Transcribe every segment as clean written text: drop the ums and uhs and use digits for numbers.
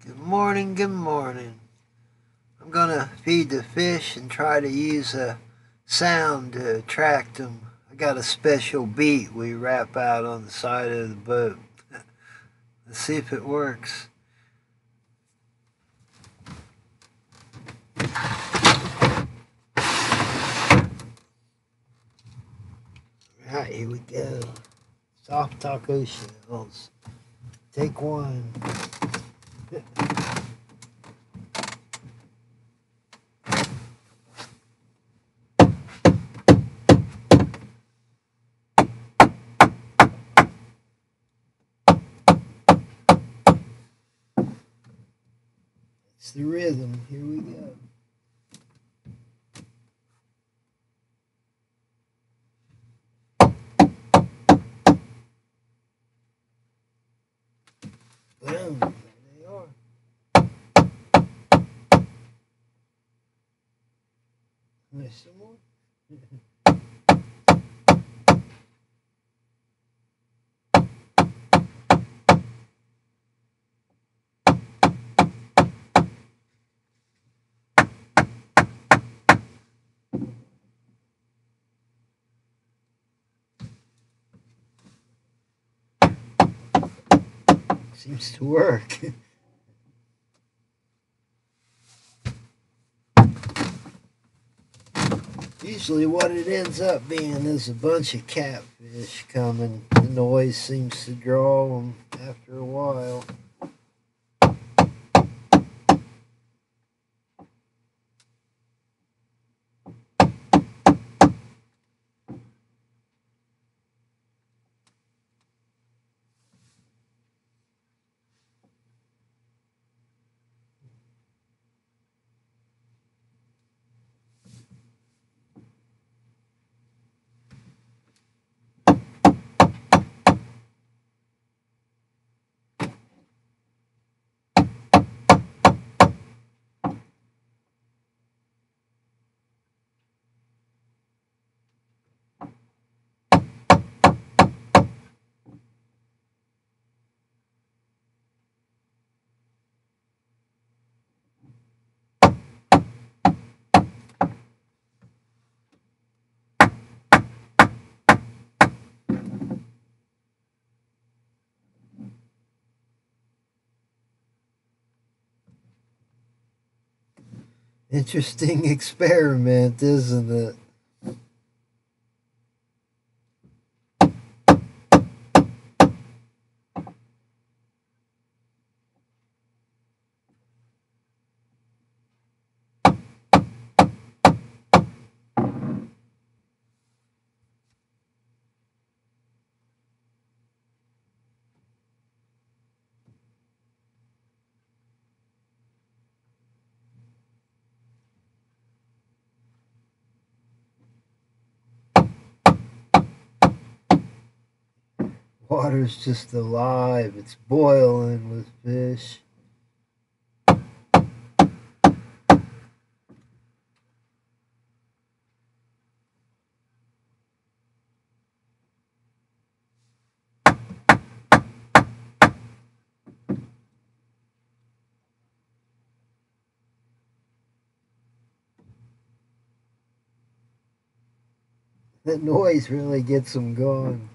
Good morning, good morning. I'm gonna feed the fish and try to use a sound to attract them. I got a special beat we wrap out on the side of the boat. Let's see if it works. Alright, here we go. Soft taco shells. Take one. It's the rhythm. Here we go. Boom. There they are. There's some more. Seems to work. Usually what it ends up being is a bunch of catfish coming. The noise seems to draw them after a while. Interesting experiment, isn't it? Water's just alive. It's boiling with fish. That noise really gets them going.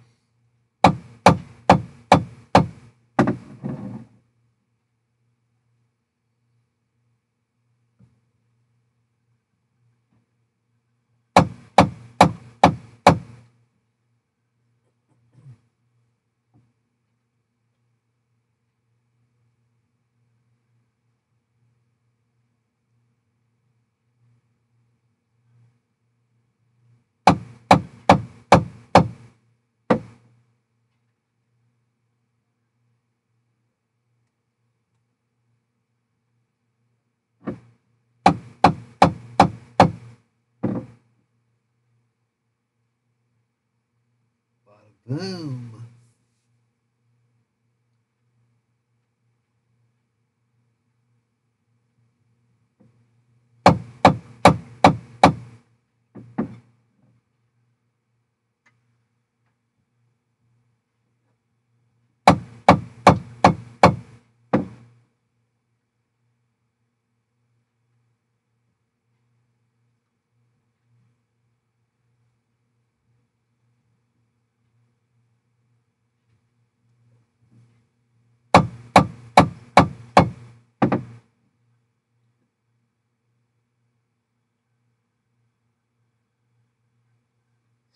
Boom.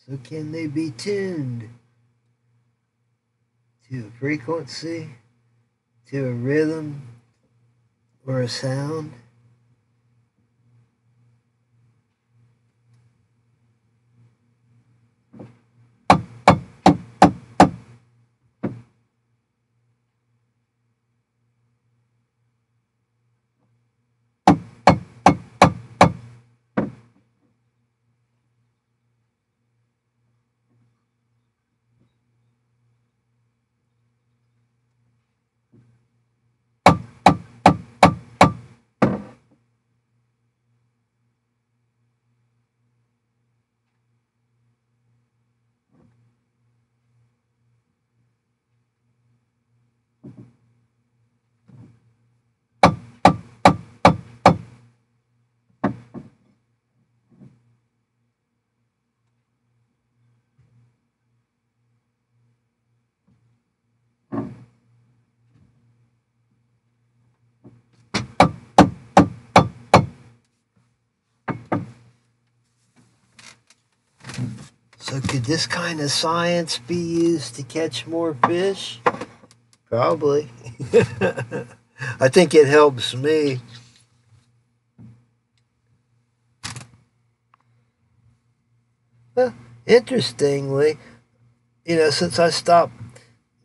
So can they be tuned to a frequency, to a rhythm, or a sound? So could this kind of science be used to catch more fish? Probably. I think it helps me. Well, interestingly, since I stopped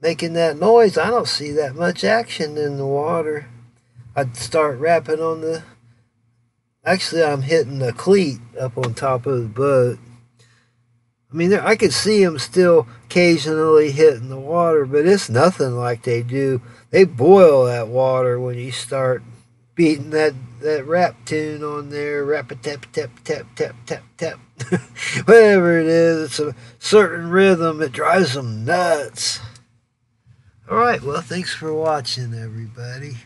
making that noise, I don't see that much action in the water. I'd start rapping on the. Actually, I'm hitting the cleat up on top of the boat. I mean, I could see them still occasionally hitting the water, but it's nothing like they do. They boil that water when you start beating that rap tune on there, rap a tap tap tap tap tap tap, whatever it is. It's a certain rhythm. It drives them nuts. All right, well, thanks for watching, everybody.